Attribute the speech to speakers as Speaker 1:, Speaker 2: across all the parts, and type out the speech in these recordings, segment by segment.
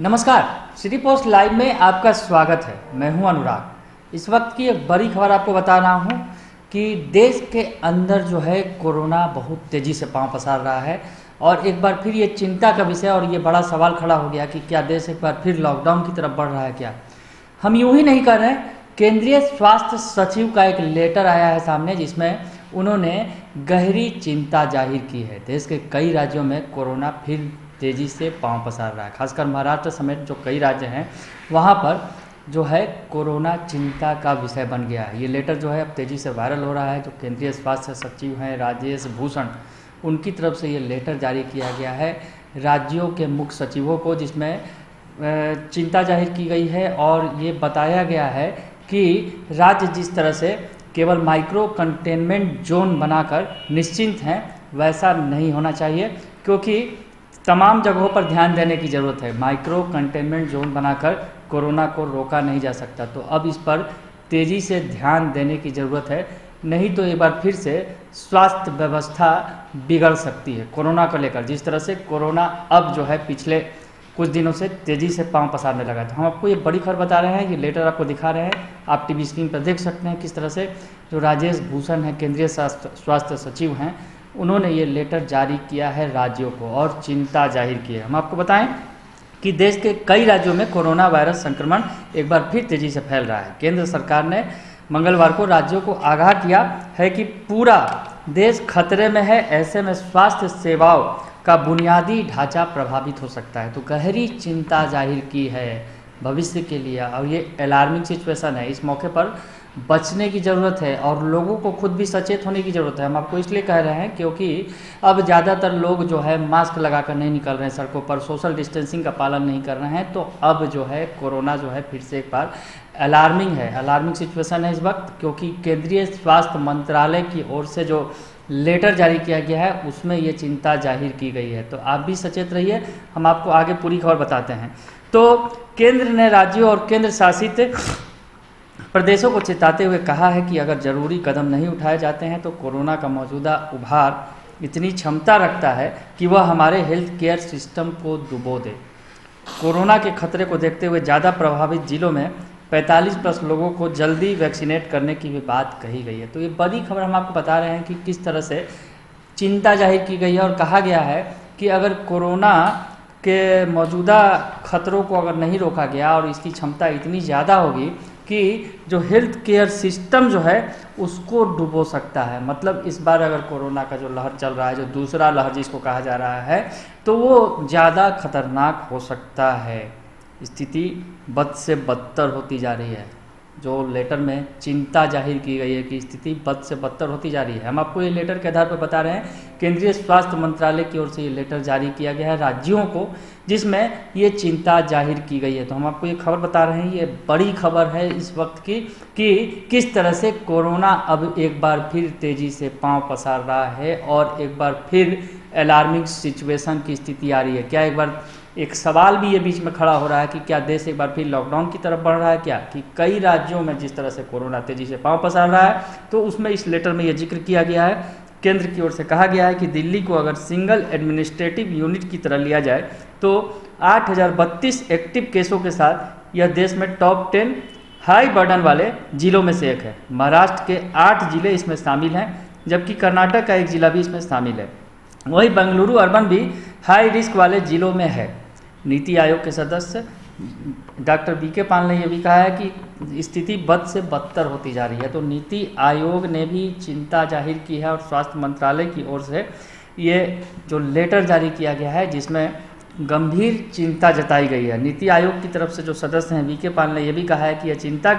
Speaker 1: नमस्कार, city post live में आपका स्वागत है। मैं हूं अनुराग। इस वक्त की एक बड़ी खबर आपको बता रहा हूं कि देश के अंदर जो है कोरोना बहुत तेज़ी से पांव पसार रहा है और एक बार फिर ये चिंता का विषय और ये बड़ा सवाल खड़ा हो गया कि क्या देश एक बार फिर लॉकडाउन की तरफ बढ़ रहा है। क्या हम यूं ही नहीं कर रहे हैं। केंद्रीय स्वास्थ्य सचिव का एक लेटर आया है सामने, जिसमें उन्होंने गहरी चिंता जाहिर की है। देश के कई राज्यों में कोरोना फिर तेज़ी से पांव पसार रहा है, खासकर महाराष्ट्र समेत जो कई राज्य हैं वहाँ पर जो है कोरोना चिंता का विषय बन गया है। ये लेटर जो है अब तेज़ी से वायरल हो रहा है। जो केंद्रीय स्वास्थ्य सचिव हैं राजेश भूषण, उनकी तरफ से ये लेटर जारी किया गया है राज्यों के मुख्य सचिवों को, जिसमें चिंता जाहिर की गई है और ये बताया गया है कि राज्य जिस तरह से केवल माइक्रो कंटेनमेंट जोन बनाकर निश्चिंत हैं, वैसा नहीं होना चाहिए, क्योंकि तमाम जगहों पर ध्यान देने की ज़रूरत है। माइक्रो कंटेनमेंट जोन बनाकर कोरोना को रोका नहीं जा सकता, तो अब इस पर तेज़ी से ध्यान देने की ज़रूरत है, नहीं तो एक बार फिर से स्वास्थ्य व्यवस्था बिगड़ सकती है कोरोना को लेकर। जिस तरह से कोरोना अब जो है पिछले कुछ दिनों से तेज़ी से पांव पसारने लगा, तो हम आपको ये बड़ी खबर बता रहे हैं। ये लेटर आपको दिखा रहे हैं, आप टीवी स्क्रीन पर देख सकते हैं किस तरह से जो राजेश भूषण हैं, केंद्रीय स्वास्थ्य सचिव हैं, उन्होंने ये लेटर जारी किया है राज्यों को और चिंता जाहिर की है। हम आपको बताएं कि देश के कई राज्यों में कोरोना वायरस संक्रमण एक बार फिर तेज़ी से फैल रहा है। केंद्र सरकार ने मंगलवार को राज्यों को आगाह किया है कि पूरा देश खतरे में है। ऐसे में स्वास्थ्य सेवाओं का बुनियादी ढांचा प्रभावित हो सकता है, तो गहरी चिंता जाहिर की है भविष्य के लिए। और ये अलार्मिंग सिचुएशन है, इस मौके पर बचने की ज़रूरत है और लोगों को खुद भी सचेत होने की ज़रूरत है। हम आपको इसलिए कह रहे हैं क्योंकि अब ज़्यादातर लोग जो है मास्क लगाकर नहीं निकल रहे हैं सड़कों पर, सोशल डिस्टेंसिंग का पालन नहीं कर रहे हैं, तो अब जो है कोरोना जो है फिर से एक बार अलार्मिंग सिचुएशन है इस वक्त, क्योंकि केंद्रीय स्वास्थ्य मंत्रालय की ओर से जो लेटर जारी किया गया है उसमें ये चिंता जाहिर की गई है। तो आप भी सचेत रहिए, हम आपको आगे पूरी खबर बताते हैं। तो केंद्र ने राज्यों और केंद्र शासित प्रदेशों को चेताते हुए कहा है कि अगर ज़रूरी कदम नहीं उठाए जाते हैं तो कोरोना का मौजूदा उभार इतनी क्षमता रखता है कि वह हमारे हेल्थ केयर सिस्टम को डुबो दे। कोरोना के खतरे को देखते हुए ज़्यादा प्रभावित जिलों में 45+ लोगों को जल्दी वैक्सीनेट करने की भी बात कही गई है। तो ये बड़ी खबर हम आपको बता रहे हैं कि किस तरह से चिंता जाहिर की गई है और कहा गया है कि अगर कोरोना के मौजूदा खतरों को अगर नहीं रोका गया और इसकी क्षमता इतनी ज़्यादा होगी कि जो हेल्थ केयर सिस्टम जो है उसको डुबो सकता है। मतलब इस बार अगर कोरोना का जो लहर चल रहा है, जो दूसरा लहर जिसको कहा जा रहा है, तो वो ज़्यादा खतरनाक हो सकता है। स्थिति बद से बदतर होती जा रही है। जो लेटर में चिंता जाहिर की गई है कि स्थिति बद से बदतर होती जा रही है। हम आपको ये लेटर के आधार पर बता रहे हैं, केंद्रीय स्वास्थ्य मंत्रालय की ओर से ये लेटर जारी किया गया है राज्यों को, जिसमें ये चिंता जाहिर की गई है। तो हम आपको ये खबर बता रहे हैं, ये बड़ी खबर है इस वक्त की कि किस तरह से कोरोना अब एक बार फिर तेज़ी से पांव पसार रहा है और एक बार फिर अलार्मिंग सिचुएशन की स्थिति आ रही है। क्या एक बार एक सवाल भी ये बीच में खड़ा हो रहा है कि क्या देश एक बार फिर लॉकडाउन की तरफ बढ़ रहा है क्या, कि कई राज्यों में जिस तरह से कोरोना तेज़ी से पांव पसार रहा है, तो उसमें इस लेटर में ये जिक्र किया गया है। केंद्र की ओर से कहा गया है कि दिल्ली को अगर सिंगल एडमिनिस्ट्रेटिव यूनिट की तरह लिया जाए तो 8032 एक्टिव केसों के साथ यह देश में टॉप 10 हाई बर्डन वाले जिलों में से एक है। महाराष्ट्र के 8 जिले इसमें शामिल हैं, जबकि कर्नाटक का एक जिला भी इसमें शामिल है। वहीं बेंगलुरु अर्बन भी हाई रिस्क वाले जिलों में है। नीति आयोग के सदस्य डॉक्टर वी.के. पाल ने यह भी कहा है कि स्थिति बद से बदतर होती जा रही है। तो नीति आयोग ने भी चिंता जाहिर की है और स्वास्थ्य मंत्रालय की ओर से ये जो लेटर जारी किया गया है जिसमें गंभीर चिंता जताई गई है। नीति आयोग की तरफ से जो सदस्य हैं वी.के. पाल ने यह भी कहा है कि यह चिंता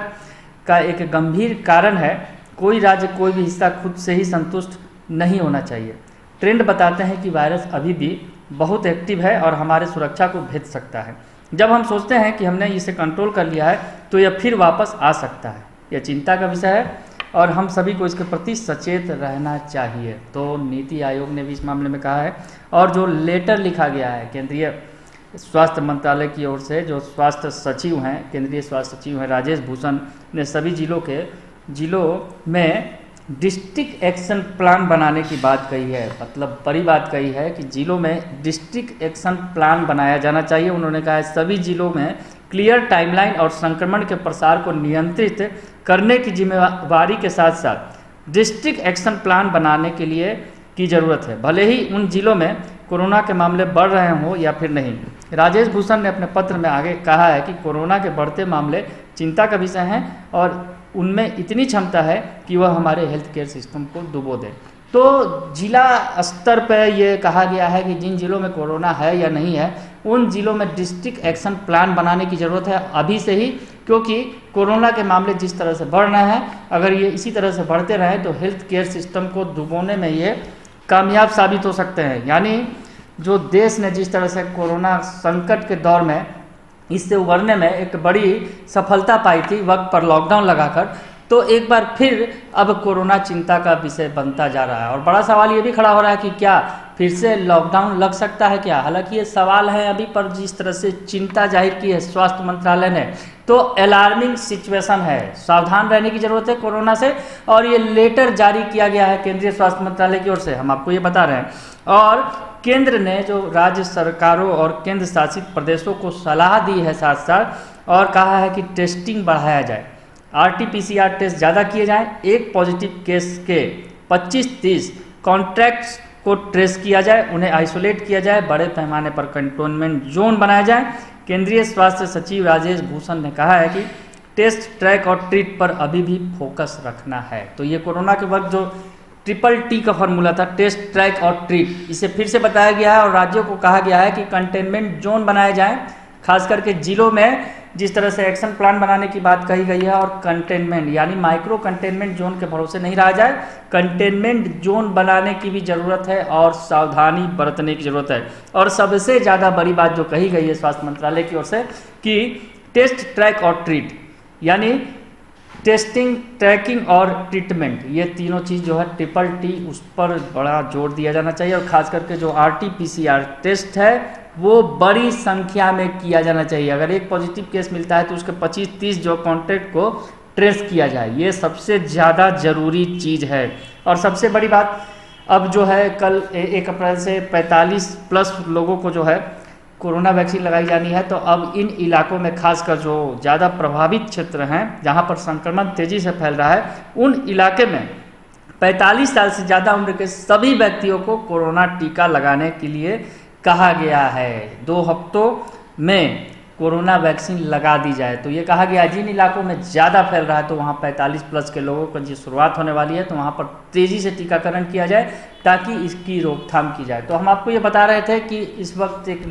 Speaker 1: का एक गंभीर कारण है। कोई राज्य, कोई भी हिस्सा खुद से ही संतुष्ट नहीं होना चाहिए। ट्रेंड बताते हैं कि वायरस अभी भी बहुत एक्टिव है और हमारे सुरक्षा को भेद सकता है। जब हम सोचते हैं कि हमने इसे कंट्रोल कर लिया है तो यह फिर वापस आ सकता है। यह चिंता का विषय है और हम सभी को इसके प्रति सचेत रहना चाहिए। तो नीति आयोग ने भी इस मामले में कहा है और जो लेटर लिखा गया है केंद्रीय स्वास्थ्य मंत्रालय की ओर से, जो स्वास्थ्य सचिव हैं, केंद्रीय स्वास्थ्य सचिव हैं राजेश भूषण ने सभी जिलों में डिस्ट्रिक्ट एक्शन प्लान बनाने की बात कही है, मतलब बड़ी बात कही है कि जिलों में डिस्ट्रिक्ट एक्शन प्लान बनाया जाना चाहिए। उन्होंने कहा है सभी जिलों में क्लियर टाइमलाइन और संक्रमण के प्रसार को नियंत्रित करने की जिम्मेवारी के साथ साथ डिस्ट्रिक्ट एक्शन प्लान बनाने के लिए की ज़रूरत है, भले ही उन जिलों में कोरोना के मामले बढ़ रहे हों या फिर नहीं। राजेश भूषण ने अपने पत्र में आगे कहा है कि कोरोना के बढ़ते मामले चिंता का विषय हैं और उनमें इतनी क्षमता है कि वह हमारे हेल्थ केयर सिस्टम को डुबो दे। तो जिला स्तर पर यह कहा गया है कि जिन जिलों में कोरोना है या नहीं है उन जिलों में डिस्ट्रिक्ट एक्शन प्लान बनाने की ज़रूरत है अभी से ही, क्योंकि कोरोना के मामले जिस तरह से बढ़ रहे हैं अगर ये इसी तरह से बढ़ते रहें तो हेल्थ केयर सिस्टम को डुबोने में ये कामयाब साबित हो सकते हैं। यानी जो देश ने जिस तरह से कोरोना संकट के दौर में इससे उबरने में एक बड़ी सफलता पाई थी वक्त पर लॉकडाउन लगाकर, तो एक बार फिर अब कोरोना चिंता का विषय बनता जा रहा है। और बड़ा सवाल ये भी खड़ा हो रहा है कि क्या फिर से लॉकडाउन लग सकता है क्या। हालांकि ये सवाल है अभी, पर जिस तरह से चिंता जाहिर की है स्वास्थ्य मंत्रालय ने तो अलार्मिंग सिचुएशन है, सावधान रहने की ज़रूरत है कोरोना से। और ये लेटर जारी किया गया है केंद्रीय स्वास्थ्य मंत्रालय की ओर से, हम आपको ये बता रहे हैं। और केंद्र ने जो राज्य सरकारों और केंद्र शासित प्रदेशों को सलाह दी है साथ साथ, और कहा है कि टेस्टिंग बढ़ाया जाए, RT-PCR टेस्ट ज़्यादा किए जाएं, एक पॉजिटिव केस के 25-30 कॉन्ट्रैक्ट्स को ट्रेस किया जाए, उन्हें आइसोलेट किया जाए, बड़े पैमाने पर कंटेनमेंट जोन बनाया जाए। केंद्रीय स्वास्थ्य सचिव राजेश भूषण ने कहा है कि टेस्ट, ट्रैक और ट्रीट पर अभी भी फोकस रखना है। तो ये कोरोना के वक्त जो TTT का फॉर्मूला था, टेस्ट, ट्रैक और ट्रीट, इसे फिर से बताया गया है और राज्यों को कहा गया है कि कंटेनमेंट जोन बनाए जाएं, खास करके जिलों में जिस तरह से एक्शन प्लान बनाने की बात कही गई है। और कंटेनमेंट यानी माइक्रो कंटेनमेंट जोन के भरोसे नहीं रहा जाए, कंटेनमेंट जोन बनाने की भी ज़रूरत है और सावधानी बरतने की ज़रूरत है। और सबसे ज़्यादा बड़ी बात जो कही गई है स्वास्थ्य मंत्रालय की ओर से कि टेस्ट, ट्रैक और ट्रीट, यानी टेस्टिंग, ट्रैकिंग और ट्रीटमेंट, ये तीनों चीज़ जो है TTT, उस पर बड़ा जोर दिया जाना चाहिए। और ख़ास करके जो RT-PCR टेस्ट है वो बड़ी संख्या में किया जाना चाहिए। अगर एक पॉजिटिव केस मिलता है तो उसके 25-30 जो कॉन्टैक्ट को ट्रेस किया जाए, ये सबसे ज़्यादा ज़रूरी चीज़ है। और सबसे बड़ी बात अब जो है कल 1 अप्रैल से 45+ लोगों को जो है कोरोना वैक्सीन लगाई जानी है। तो अब इन इलाकों में खासकर जो ज़्यादा प्रभावित क्षेत्र हैं जहां पर संक्रमण तेज़ी से फैल रहा है, उन इलाके में 45 साल से ज़्यादा उम्र के सभी व्यक्तियों को कोरोना टीका लगाने के लिए कहा गया है। 2 हफ्तों में कोरोना वैक्सीन लगा दी जाए। तो ये कहा गया जिन इलाकों में ज़्यादा फैल रहा है तो वहाँ 45+ के लोगों की जो शुरुआत होने वाली है तो वहाँ पर तेज़ी से टीकाकरण किया जाए ताकि इसकी रोकथाम की जाए। तो हम आपको ये बता रहे थे कि इस वक्त एक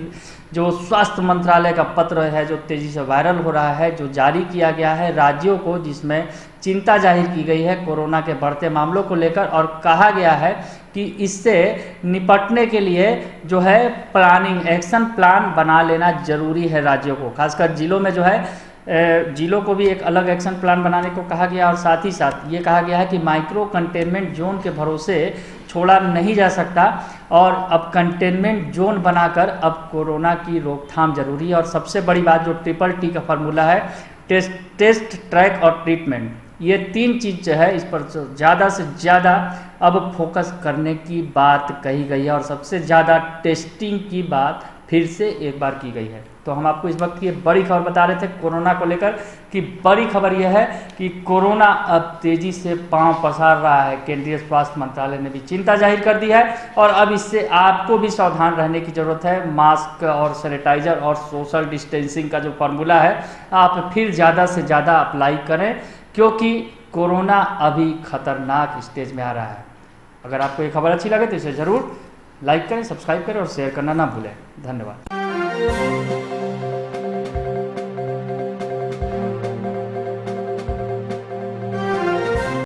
Speaker 1: जो स्वास्थ्य मंत्रालय का पत्र है जो तेज़ी से वायरल हो रहा है, जो जारी किया गया है राज्यों को, जिसमें चिंता जाहिर की गई है कोरोना के बढ़ते मामलों को लेकर। और कहा गया है कि इससे निपटने के लिए जो है प्लानिंग, एक्शन प्लान बना लेना जरूरी है राज्यों को। खासकर जिलों में जो है जिलों को भी एक अलग एक्शन प्लान बनाने को कहा गया। और साथ ही साथ ये कहा गया है कि माइक्रो कंटेनमेंट जोन के भरोसे छोड़ा नहीं जा सकता और अब कंटेनमेंट जोन बनाकर अब कोरोना की रोकथाम जरूरी है। और सबसे बड़ी बात जो TTT का फार्मूला है, टेस्ट, ट्रैक और ट्रीटमेंट, ये 3 चीज़ जो है इस पर ज़्यादा से ज़्यादा अब फोकस करने की बात कही गई है। और सबसे ज़्यादा टेस्टिंग की बात फिर से एक बार की गई है। तो हम आपको इस वक्त की बड़ी खबर बता रहे थे कोरोना को लेकर कि बड़ी खबर यह है कि कोरोना अब तेज़ी से पांव पसार रहा है। केंद्रीय स्वास्थ्य मंत्रालय ने भी चिंता जाहिर कर दी है और अब इससे आपको भी सावधान रहने की ज़रूरत है। मास्क और सैनिटाइजर और सोशल डिस्टेंसिंग का जो फार्मूला है आप फिर ज़्यादा से ज़्यादा अप्लाई करें, क्योंकि कोरोना अभी खतरनाक स्टेज में आ रहा है। अगर आपको ये खबर अच्छी लगे तो इसे ज़रूर लाइक करें, सब्सक्राइब करें और शेयर करना ना भूलें। धन्यवाद।